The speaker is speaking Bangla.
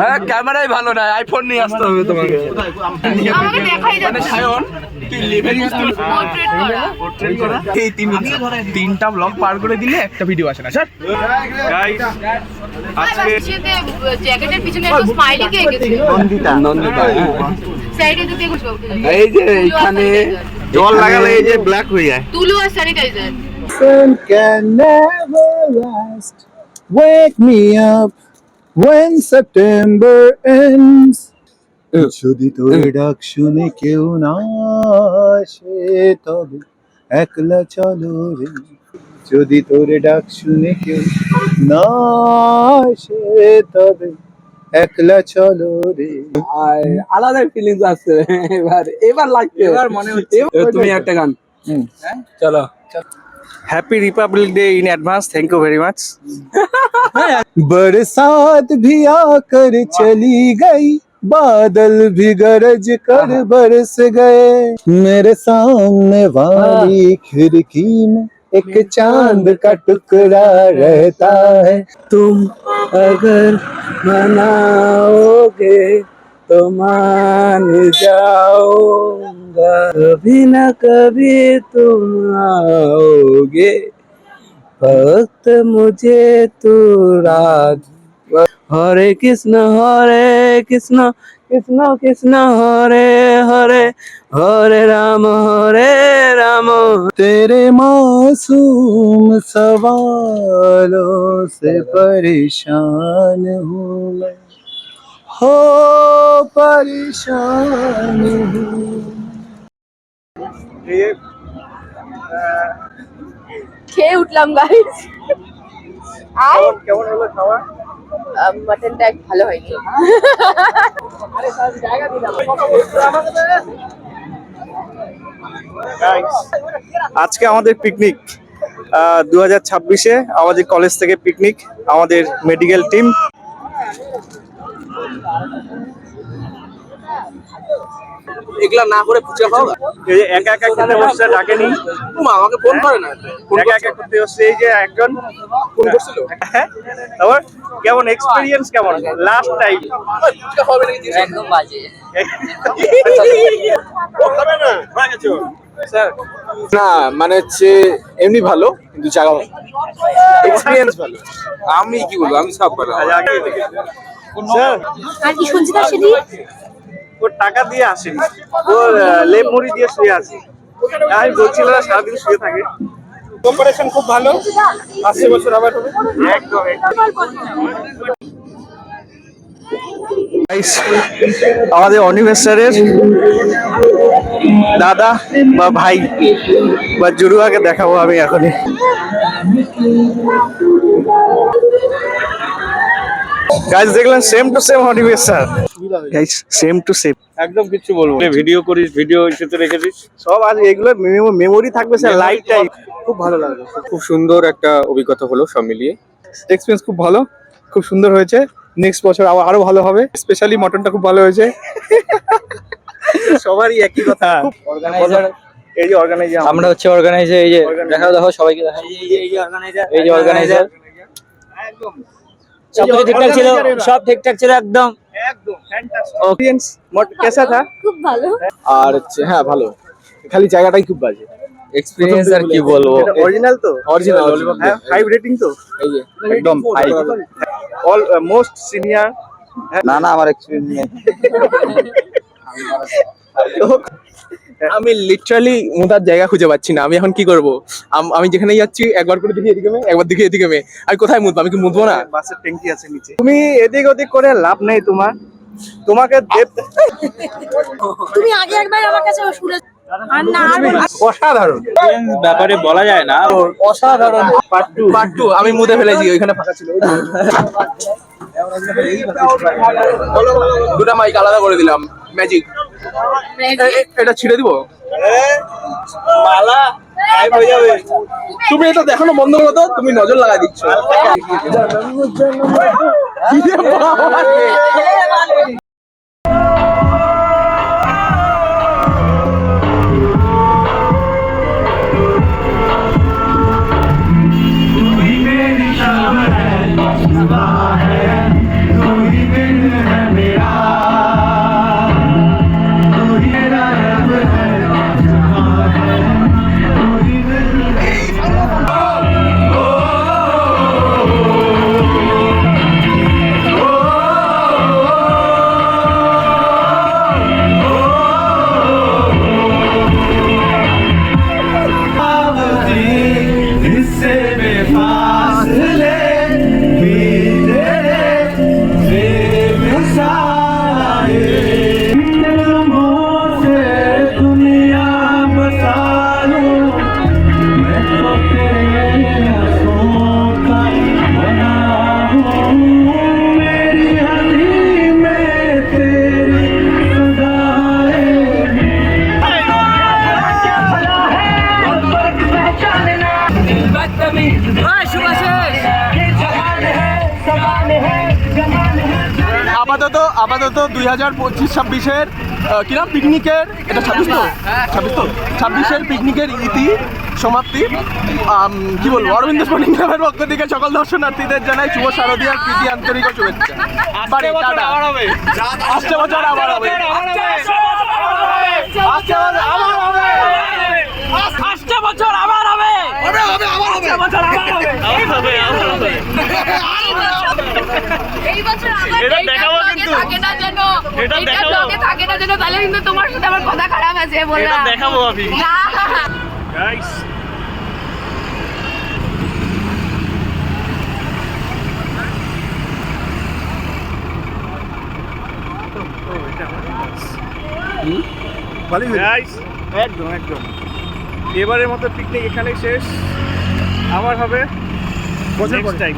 হ্যাঁ ক্যামেরাই ভালো না, আইফোন নিয়ে আসতে হবে তোমাকে। এই তিনটা ব্লগ পার করে দিলে একটা ভিডিও আসে না স্যার। জ্যাকেটের পিছনে একটা স্মাইলি কে এঁকেছে নন্দিতা সাইডে দিতে কিছু এই যে এখানে জল লাগালে এই যে ব্ল্যাক হয়ে যায়। তুলো আর sanitiser Sun can never last. Wake me up when September ends. যদি তোর ডাক শুনে কেউ না আসে তবে একলা চলো রে। যদি তোর ডাক শুনে কেউ না আসে তবে একলা চলো রে। আর আলাদা ফিলিংস আসছে এবার লাগছে, এবার মনে হচ্ছে তুমি একটা গান চলো। Happy Republic day in advance, thank you very much. बरसात भी आकर चली गई, बादल भी गरज कर बरस गए। मेरे सामने वाली खिड़की में एक चांद का टुकड़ा रहता है। तुम अगर मनाओगे तो मान जाऊंगा, कभी ना कभी तुम आओगे, वक्त मुझे तू रात। हरे कृष्ण कृष्ण कृष्ण हरे हरे, हरे राम तेरे मासूम सवालों से परेशान हूँ मैं, हो परेशान हूँ। খেয়ে উঠলাম গাইস। আর কেমন হলো খাওয়া? মাটনটা ভালো হয়নি। আজকে আমাদের পিকনিক 2026-এ আমাদের কলেজ থেকে পিকনিক, আমাদের মেডিকেল টিম। এগুলা না করে ফুচকা খাও। এই যে একা একা খেতে বসছে, ডাকেনি, আমাকে ফোন করে না, একা একা করতে বসছে। এই যে একজন ফোন করছিল। তারপর কেমন এক্সপেরিয়েন্স, কেমন লাস্ট টাইম? ফুচকা খাবে নাকি একদম বাজে। না মানে হচ্ছে এমনি ভালো, কিন্তু জায়গা ভালো, এক্সপিরিয়েন্স ভালো। আমি কি বলবো, আমি সব ভালো। স্যার আর কি শুনছি তার সেদিন ওর টাকা দিয়ে আসেনি, ওর লেপ মুড়ি দিয়ে শুয়ে আছে। আমি বলছিলাম না সারাদিন শুয়ে থাকে। কোঅপারেশন খুব ভালো, আসছে বছর আবার হবে। একদম আমাদের অনিমেষ স্যারের দাদা বা ভাই বা জুড়ুয়াকে দেখাবো আমি এখনই। গাইস দেখলেন, same to same Animesh sir, guys same to same, একদম কিছু বলবো। ভিডিও করিস, ভিডিও ইসেতে রেখেছিস সব, আজ এগুলো মেমোরি থাকবে স্যার লাইফ টাইম। খুব ভালো লাগলো, খুব সুন্দর একটা অভিজ্ঞতা হলো সব মিলিয়ে। এক্সপিরিয়েন্স খুব ভালো, খুব সুন্দর হয়েছে। নেক্সট বছর আরো ভালো হবে। স্পেশালি মটনটা খুব ভালো হয়েছে। সবারই একই কথা। অর্গানাইজার, এই যে অর্গানাইজার, আমরা হচ্ছে অর্গানাইজার। এই যে দেখাও দেখো সবাইকে দেখাও, এই যে অর্গানাইজার, এই যে অর্গানাইজার। একদম সব কিছু ঠিকঠাক ছিল, সব ঠিকঠাক ছিল একদম। একদম ফ্যান্টাস্টিক। অডিয়েন্স কেসা থা? খুব ভালো। আর হচ্ছে হ্যাঁ ভালো, খালি জায়গাটাই খুব বাজে। এক্সপেরিয়েন্স আর কি বলবো, অরিজিনাল তো, অরিজিনাল। হ্যাঁ 5 রেটিং তো, এই যে একদম হাই। All most senior. না না, আমার এক্সপেরিয়েন্স নেই। আমি লিটারালি মুদার জায়গা খুঁজে পাচ্ছি না। আমি এখন কি করব? আমি যেখানে যাচ্ছি একবার করে দেখি এদিকে মেয়ে, একবার দেখি এদিকে মেয়ে। আমি কোথায় মুদবো? আমি কি মুদবো না? বাসের ট্যাঙ্কি আছে নিচে, তুমি এদিক ওদিক করে লাভ নেই তোমার। তোমাকে তুমি আগে একবার আমার কাছে শুনে অসাধারণ ব্যাপারে বলা যায় না, অসাধারণ। পার্ট 2 আমি মুদে ফেলেছি, ওইখানে ফাঁকা ছিল। দুটা মাইক আলাদা করে দিলাম, ম্যাজিক। এটা ছিঁড়ে দিব মালা গায়েব হয়ে যাবে। তুমি এটা দেখানো বন্ধ করো তো, তুমি নজর লাগাই দিচ্ছ। Bye. আপাতত 2025-26-এর কি নাম পিকনিকের, এটা 26 তো 26-এর পিকনিকের ইতি সমাপ্তি। কি বলবো, অরবিন্দ স্পোর্টিং ক্লাবের পক্ষ থেকে সকল দর্শনার্থীদের জানাই শুভ শারদীয়ার প্রীতি আন্তরিক ও শুভেচ্ছা। বাড়ি, টাটা। আসছে বছর আবার হবে। এই বছর আমার এটা এইটা দেখাবো vlog-এ কিন্তু। থাকে না যেন, এটা এইটা দেখাবো। vlog-এ থাকে না যেন, তাহলে কিন্তু তোমার সাথে আমার কথা খারাপ আছে বললাম। এটা দেখাবো আমি। না। গাইস গাইস একদম একদম এবারের মতো পিকনিক এখানেই শেষ, আবার হবে নেক্সট টাইম।